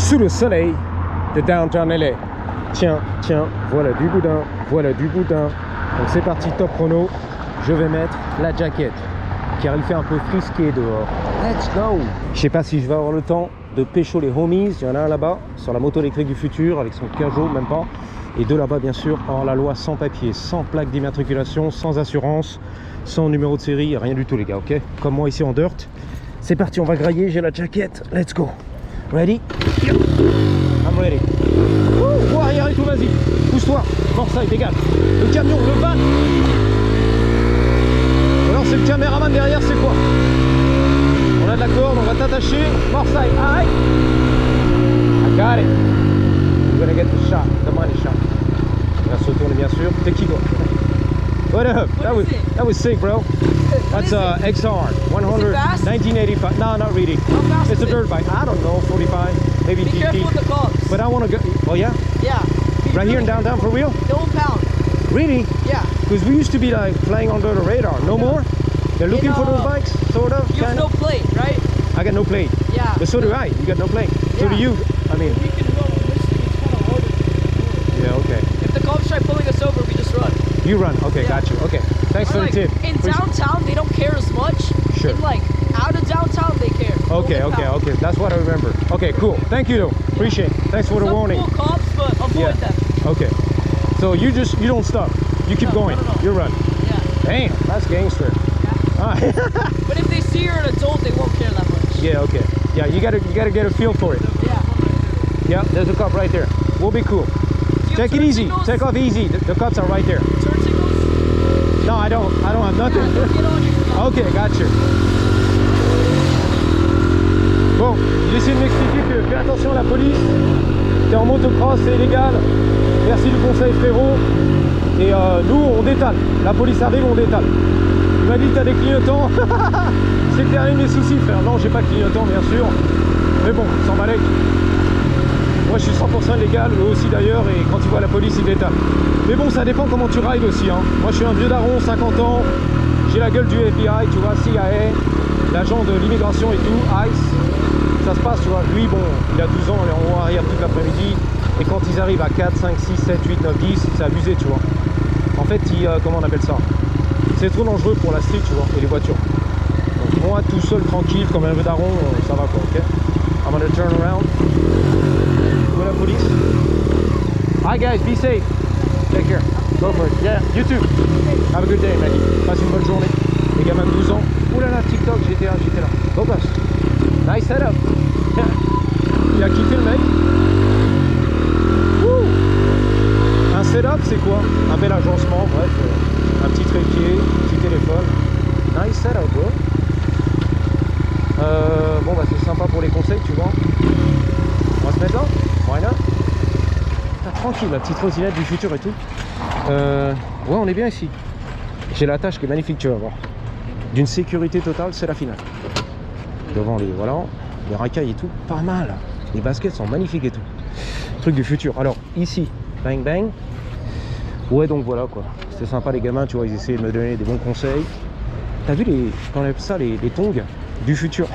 sous le soleil de Downtown LA. Tiens, tiens, voilà du boudin, voilà du boudin. Donc c'est parti, top chrono. Je vais mettre la jaquette, car il fait un peu frisqué dehors. Let's go. Je sais pas si je vais avoir le temps de pécho les homies. Il y en a un là-bas, sur la moto électrique du futur, avec son Peugeot, même pas. Et deux là-bas, bien sûr, hors la loi, sans papier, sans plaque d'immatriculation, sans assurance, sans numéro de série, rien du tout, les gars, ok? Comme moi ici en dirt. C'est parti, on va grailler, j'ai la jaquette. Let's go. Ready? Yeah. I'm ready. Ouh, arrière et tout, vas-y. Pousse-toi. Force, dégage. Le camion, le van. Alors, c'est le caméraman derrière, c'est quoi? On a de la corde, on va t'attacher. Force, aïe. I got it. We're gonna get the shot, the money shot. On va se retourner bien sûr. T'es qui toi? What up? That was sick, bro. That's XR 100 1985. No, not really. How fast It's a is dirt it? bike. I don't know, 45, maybe Be 50. careful with the cops. But I want to go. Oh yeah? Yeah. Right here in downtown for real? Don't pound. Really? Yeah. Because we used to be like flying under the radar. No more? They're looking for those bikes, sort of. You have no plate, right? I got no plate. Yeah. But so do I. You got no plate. So do Yeah. you. I mean. We can go on this thing, it's kind of harder. Yeah. Okay. If the cops try pulling us over, we just run. You run. Okay. Yeah. Got you. Okay. Thanks Or for like, the tip. in downtown, they don't care as much. Sure. In like out of downtown, they care. Okay, Only okay, pound. okay. That's what I remember. Okay, cool. Thank you, though. Appreciate it. Thanks for the Some warning. cool cops, but avoid Yeah. them. Okay. So you don't stop. You keep No, going. no, no. You run. Yeah. Damn, that's gangster. Yeah. All right. But if they see you're an adult, they won't care that much. Yeah. Okay. Yeah. You gotta get a feel for it. Yeah. Yeah. There's a cop right there. We'll be cool. Do you have Take it turn easy. signals? Take off easy. The cops are right there. Turn signals? No, I don't have Yeah, nothing. don't get on your phone. Okay, got you. Bon, il essaie de m'expliquer que fais attention à la police. T'es en motocross, c'est illégal. Merci du conseil, frérot. Et nous, on détale. La police arrive, on détale. Il m'a dit que t'as des clignotants. C'est le dernier de mes soucis, frère. Non, j'ai pas de clignotants, bien sûr. Mais bon, s'en balèque. Moi, je suis 100% légal, eux aussi d'ailleurs. Et quand ils voient la police, ils détalent. Mais bon, ça dépend comment tu rides aussi. Hein. Moi, je suis un vieux daron, 50 ans. J'ai la gueule du FBI, tu vois, CIA, l'agent de l'immigration et tout, ICE. Ça se passe, tu vois. Lui, bon, il a 12 ans, il est en haut arrière toute l'après-midi. Et quand ils arrivent à 4, 5, 6, 7, 8, 9, 10, c'est abusé, tu vois. En fait, comment on appelle ça? C'est trop dangereux pour la street, tu vois, et les voitures. Donc moi, tout seul, tranquille, comme un vieux daron, ça va quoi, ok? I'm gonna turn around. Où est la police? Hi guys, be safe. Take care. Go for it. Yeah, you too. Have a good day, Maggie. Passe une bonne journée. Les gamins de 12 ans. Ouh là là, TikTok, j'étais là. Go pass. Nice setup. Il a kiffé le mec. Ouh. Un setup, c'est quoi? Un bel agencement, bref. Un petit trépied, un petit téléphone. Nice setup, bro. Bon, bah c'est sympa pour les conseils, tu vois. On va se mettre là. Why not? Tranquille, la petite trottinette du futur et tout. Ouais, on est bien ici. J'ai la tâche qui est magnifique, tu vas voir. D'une sécurité totale, c'est la finale. Devant les volants, les racailles et tout, pas mal. Les baskets sont magnifiques et tout. Truc du futur. Alors, ici, bang bang. Ouais, donc voilà quoi. C'était sympa, les gamins, tu vois, ils essayaient de me donner des bons conseils. T'as vu les, qu'on appelle ça, les tongs du futur?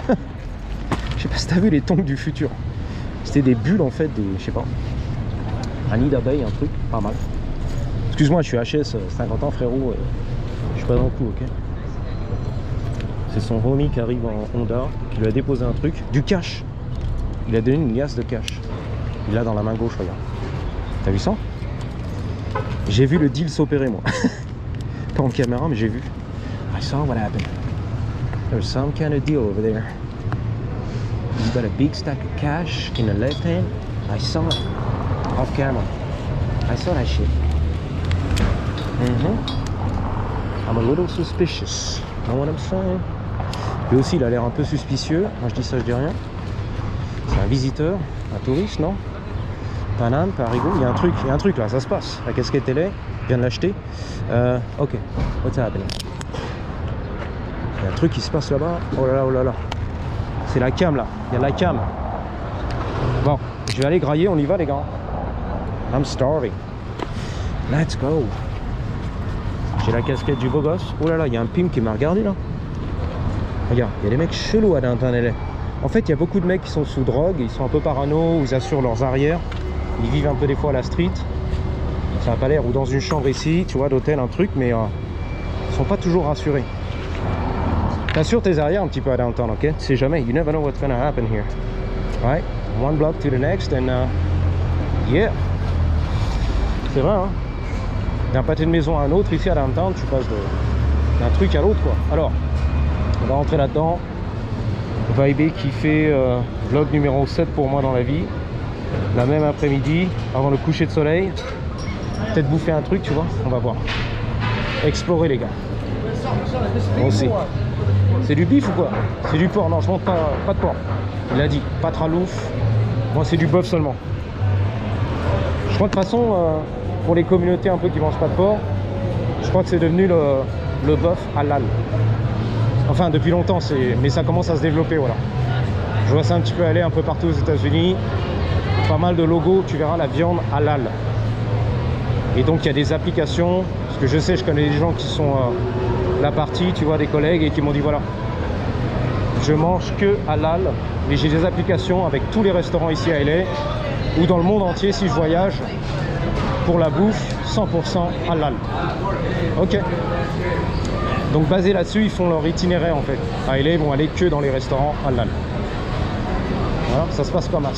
Je sais pas si t'as vu les tongs du futur. C'était des bulles en fait, je sais pas. Un nid d'abeille, un truc, pas mal. Excuse-moi, je suis HS, 50 ans frérot, je suis pas dans le coup, ok? C'est son homie qui arrive en Honda, qui lui a déposé un truc, du cash. Il a donné une liasse de cash. Il l'a dans la main gauche, regarde. T'as vu ça? J'ai vu le deal s'opérer, moi. Pas en caméra, mais j'ai vu. I saw what happened. There's some kind of deal over there. He's got a big stack of cash in the left hand. I saw it. Off camera. I saw that shit. I'm a little suspicious. Know what I'm saying? Lui aussi, il a l'air un peu suspicieux. Moi, je dis ça, je dis rien. C'est un visiteur, un touriste, non? Paname, Parigo. Il y a un truc là, ça se passe. La casquette, elle est. Je viens de l'acheter. Ok. What's happening? Il y a un truc qui se passe là-bas. Oh là là, oh là là. C'est la cam là. Il y a la cam. Bon, je vais aller grailler. On y va, les gars. I'm starving. Let's go. J'ai la casquette du beau gosse. Oh là là, il y a un pimp qui m'a regardé là. Regarde, il y a des mecs chelous à Downtown LA. En fait, il y a beaucoup de mecs qui sont sous drogue, ils sont un peu parano, ils assurent leurs arrières. Ils vivent un peu des fois à la street. Ça n'a pas l'air, ou dans une chambre ici, tu vois, d'hôtel, un truc, mais ils sont pas toujours rassurés. T'assures tes arrières un petit peu à downtown, ok? Tu sais jamais, you never know what's gonna happen here. Right? One block to the next, and yeah. C'est vrai, hein? D'un pâté de maison à un autre, ici à downtown, tu passes d'un truc à l'autre, quoi. Alors, on va rentrer là-dedans. Vibé qui fait vlog numéro 7 pour moi dans la vie. La même après-midi, avant le coucher de soleil. Peut-être bouffer un truc, tu vois, on va voir. Explorer, les gars. Moi aussi. C'est du bif ou quoi? C'est du porc, non, je monte pas de porc. Il a dit, pas de ralouf. Moi, c'est du bœuf seulement. Je crois que de toute façon, pour les communautés un peu qui mangent pas de porc, je crois que c'est devenu le bœuf halal. Enfin, depuis longtemps, mais ça commence à se développer, voilà. Je vois ça un petit peu aller un peu partout aux États-Unis. Pas mal de logos, tu verras la viande halal. Et donc, il y a des applications, parce que je sais, je connais des gens qui sont la partie, tu vois, des collègues, et qui m'ont dit, voilà, je mange que halal, mais j'ai des applications avec tous les restaurants ici à LA, ou dans le monde entier, si je voyage, pour la bouffe, 100% halal. Ok. Donc basé là-dessus, ils font leur itinéraire en fait. À LA, ils vont aller que dans les restaurants halal. Voilà, ça se passe pas mal.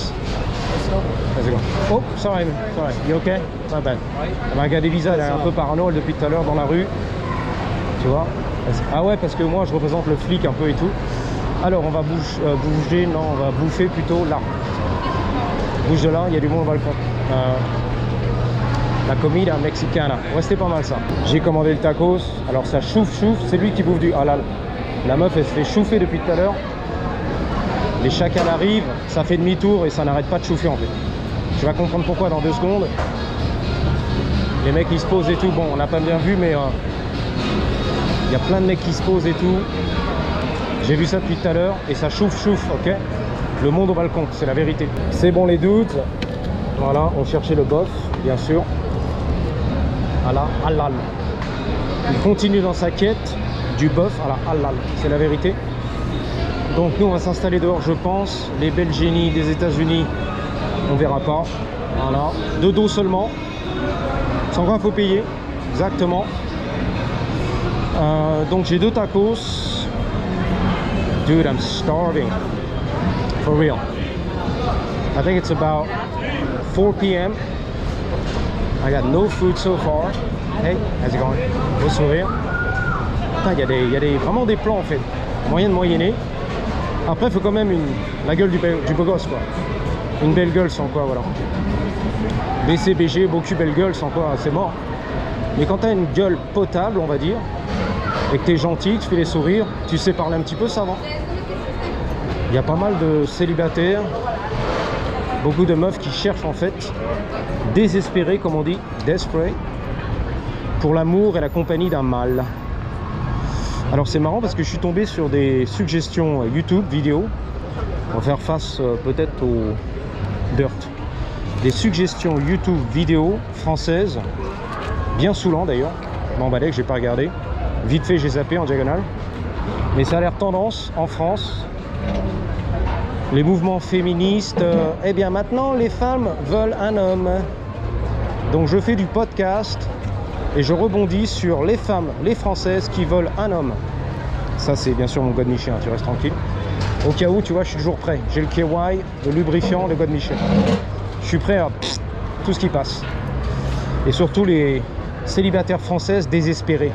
Vas-y, go. Oh, sorry, sorry. You okay? Not bad. Elle m'a regardé Lisa, elle est un peu parano depuis tout à l'heure dans la rue. Tu vois? Ah ouais, parce que moi je représente le flic un peu et tout. Alors on va bouger, non, on va bouffer plutôt là. Bouge de là, il y a du monde au balcon. La comida mexicana. Ouais, c'était pas mal ça. J'ai commandé le tacos. Alors ça chouffe. C'est lui qui bouffe du halal. La meuf, elle se fait chauffer depuis tout à l'heure. Les chacals arrivent, ça fait demi-tour et ça n'arrête pas de chauffer en fait. Tu vas comprendre pourquoi dans 2 secondes. Les mecs ils se posent et tout. Bon, on n'a pas bien vu, mais il y a plein de mecs qui se posent et tout. J'ai vu ça depuis tout à l'heure et ça chauffe, ok? Le monde au balcon, c'est la vérité. C'est bon les doutes. Voilà, on cherchait le bœuf, bien sûr. À la halal. Il continue dans sa quête du bœuf à la halal, c'est la vérité. Donc nous on va s'installer dehors, je pense. Les belles génies des États-Unis, on verra pas. Voilà, de dos seulement. Sans quoi il faut payer, exactement. Donc j'ai 2 tacos. Dude, I'm starving. For real. I think it's about 4 p.m. I got no food so far. Hey, how's it going? Beau sourire. Putain, il y a vraiment des plans en fait. Moyen de moyenner. Après, il faut quand même la gueule du beau gosse quoi. Une belle gueule sans quoi, voilà. BCBG, beau cul, belle gueule sans quoi, c'est mort. Mais quand t'as une gueule potable, on va dire, et que t'es gentil, tu fais les sourires, tu sais parler un petit peu, ça va. Il y a pas mal de célibataires, beaucoup de meufs qui cherchent en fait, désespérés comme on dit, desperate, pour l'amour et la compagnie d'un mâle. Alors c'est marrant parce que je suis tombé sur des suggestions YouTube, vidéo. On va faire face peut-être au dirt. Des suggestions YouTube vidéo françaises, bien saoulant d'ailleurs. Je m'emballais que j'ai pas regardé. Vite fait j'ai zappé en diagonale. Mais ça a l'air tendance en France. Les mouvements féministes, eh bien maintenant les femmes veulent un homme. Donc je fais du podcast et je rebondis sur les femmes, les françaises qui veulent un homme. Ça c'est bien sûr mon God Michel, tu restes tranquille. Au cas où, tu vois, je suis toujours prêt. J'ai le KY, le lubrifiant, le God Michel. Je suis prêt à tout ce qui passe. Et surtout les célibataires françaises désespérées.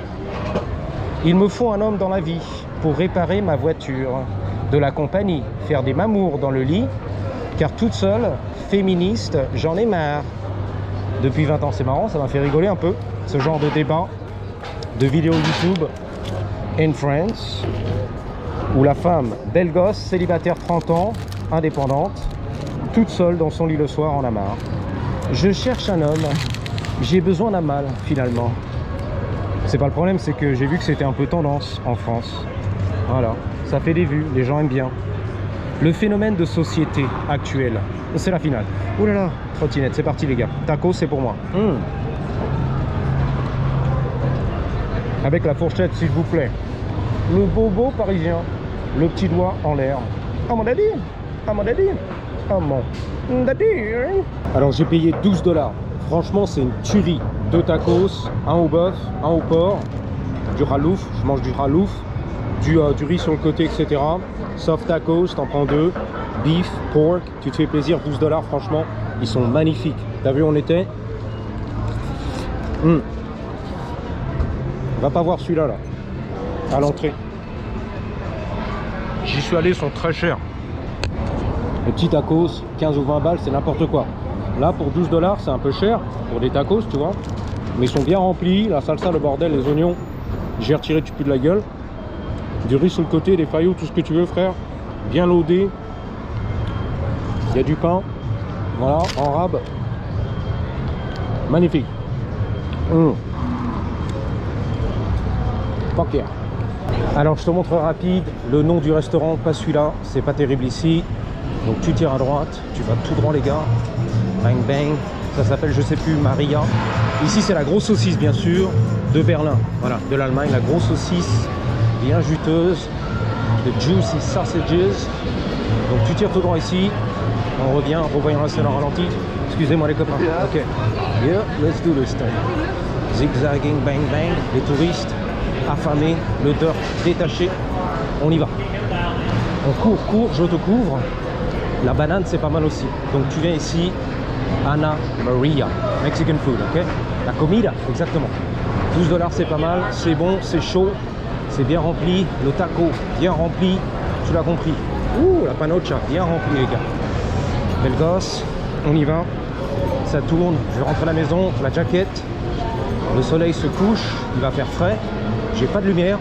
Il me faut un homme dans la vie pour réparer ma voiture. De la compagnie, faire des mamours dans le lit, car toute seule, féministe, j'en ai marre. Depuis 20 ans, c'est marrant, ça m'a fait rigoler un peu, ce genre de débat, de vidéos YouTube in France, où la femme, belle gosse, célibataire 30 ans, indépendante, toute seule dans son lit le soir, en a marre. Je cherche un homme, j'ai besoin d'un mâle, finalement. C'est pas le problème, c'est que j'ai vu que c'était un peu tendance en France. Voilà. Ça fait des vues, les gens aiment bien. Le phénomène de société actuel. C'est la finale. Ouh là là, trottinette, c'est parti les gars. Tacos, c'est pour moi. Avec la fourchette, s'il vous plaît. Le bobo parisien. Le petit doigt en l'air. Oh mon daddy. Oh mon daddy. Oh mon daddy. Alors j'ai payé 12 $. Franchement c'est une tuerie. 2 tacos, un au bœuf, un au porc, du ralouf, je mange du ralouf, du riz sur le côté, etc. Soft tacos, t'en prends 2. Beef, pork, tu te fais plaisir, 12 $, franchement, ils sont magnifiques. T'as vu où on était? Va pas voir celui-là, là, à l'entrée. J'y suis allé, ils sont très chers. Les petits tacos, 15 ou 20 balles, c'est n'importe quoi. Là, pour 12 $, c'est un peu cher, pour des tacos, tu vois. Mais ils sont bien remplis, la salsa, le bordel, les oignons, j'ai retiré du plus de la gueule. Du riz sur le côté, des faillots, tout ce que tu veux, frère. Bien loadé. Il y a du pain, voilà, en rab. Magnifique. Fuck yeah. Alors je te montre rapide le nom du restaurant, pas celui-là, c'est pas terrible ici. Donc tu tires à droite, tu vas tout droit les gars. Bang bang, ça s'appelle je sais plus, Maria. Ici c'est la grosse saucisse bien sûr, de Berlin, voilà, de l'Allemagne, la grosse saucisse bien juteuse, de juicy sausages. Donc tu tires tout droit ici. On revient, revoyons la scène en ralenti. Excusez-moi les copains. Ok. Yeah, let's do this thing. Zigzagging, bang bang. Les touristes affamés, le dirt détaché. On y va. On court, je te couvre. La banane c'est pas mal aussi. Donc tu viens ici, Ana Maria, Mexican food, ok. La comida, exactement. 12 $ c'est pas mal, c'est bon, c'est chaud, c'est bien rempli. Le taco, bien rempli. Tu l'as compris. Ouh, la panocha, bien remplie les gars. Belle gosse, on y va, ça tourne, je vais rentrer à la maison, la jaquette, le soleil se couche, il va faire frais, j'ai pas de lumière,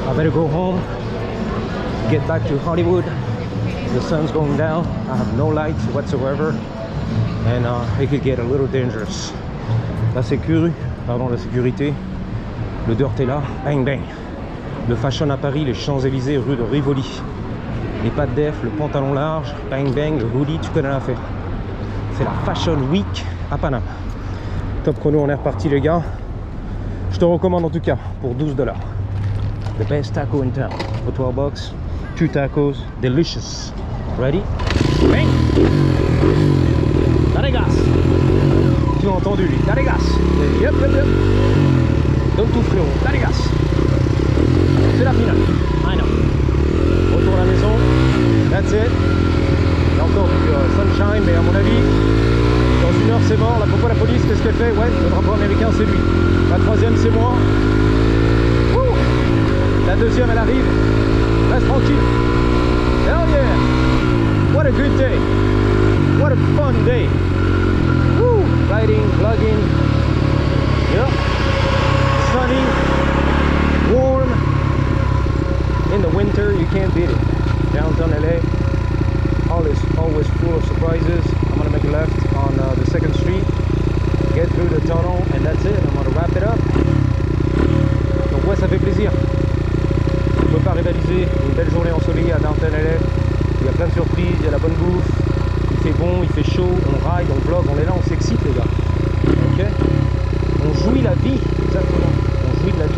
I better go home, get back to Hollywood, the sun's going down, I have no light whatsoever, and it could get a little dangerous. La sécurité, le dirt est là, bang bang, le fashion à Paris, les Champs-Élysées, rue de Rivoli. Les pattes def, le pantalon large, bang bang, le hoodie, tu connais l'affaire. C'est la Fashion Week à Paname. Top chrono, on est reparti les gars. Je te recommande en tout cas pour 12 $. The best taco in town. For 12 bucks, 2 tacos, delicious. Ready? Bang! Dale gas! Tu as entendu lui, dale gas! Yep. Donne tout frérot, dale gas! C'est la finale, I know. Retour à la maison, that's it. Il y a encore du sunshine, mais à mon avis, dans une heure c'est mort. Là, pourquoi la police, qu'est-ce qu'elle fait? Ouais, le drapeau américain c'est lui. La troisième c'est moi. Wouh, la deuxième elle arrive. Reste tranquille. Hell yeah! What a good day. What a fun day. Woo! Riding, vlogging. Yeah. Sunny. Warm. In the winter, you can't beat it. Downtown LA, always full of surprises. I'm gonna make a left on the 2nd Street, get through the tunnel, and that's it. I'm gonna wrap it up. Donc ouais, ça fait plaisir. On peut pas rivaliser. Une belle journée ensoleillée à Downtown LA. Il y a plein de surprises, il y a la bonne bouffe. Il fait bon, il fait chaud, on ride, on vlog, on est là, on s'excite les gars. Ok? On jouit la vie, exactement. On jouit de la vie.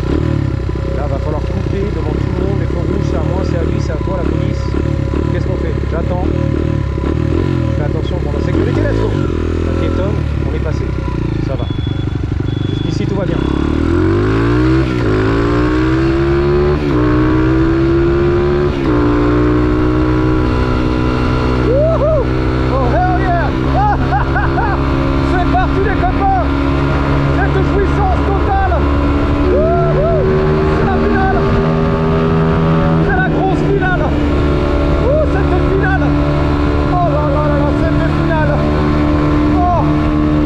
Là, va falloir couper devant tout le monde, les feux rouges, c'est à moi, c'est à lui, c'est à toi, la police. Qu'est-ce qu'on fait? J'attends. Je fais attention pour la sécurité, let's go. La piétonne, on est passé. Ça va. Jusqu'ici, tout va bien. Wouhou! Oh, hell yeah! C'est parti, les copains! Cette jouissance totale! Wouhou! C'est la finale! C'est la grosse finale! Ouh, cette finale! Oh là là là là, cette finale! Oh,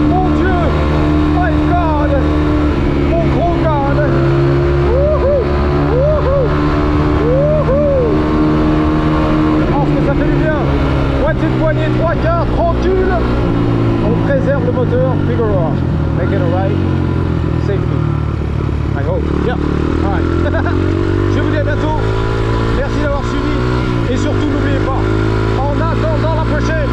mon Dieu! My God! Mon gros God! Wouhou! Wouhou! Wouhou! Oh, ce que ça fait du bien! Moitié de poignée, 3 quarts, tranquille! On préserve le moteur, figure out. Make it alright, safely. I hope. Yeah. Alright. Je vous dis à bientôt. Merci d'avoir suivi. Et surtout, n'oubliez pas, en attendant la prochaine.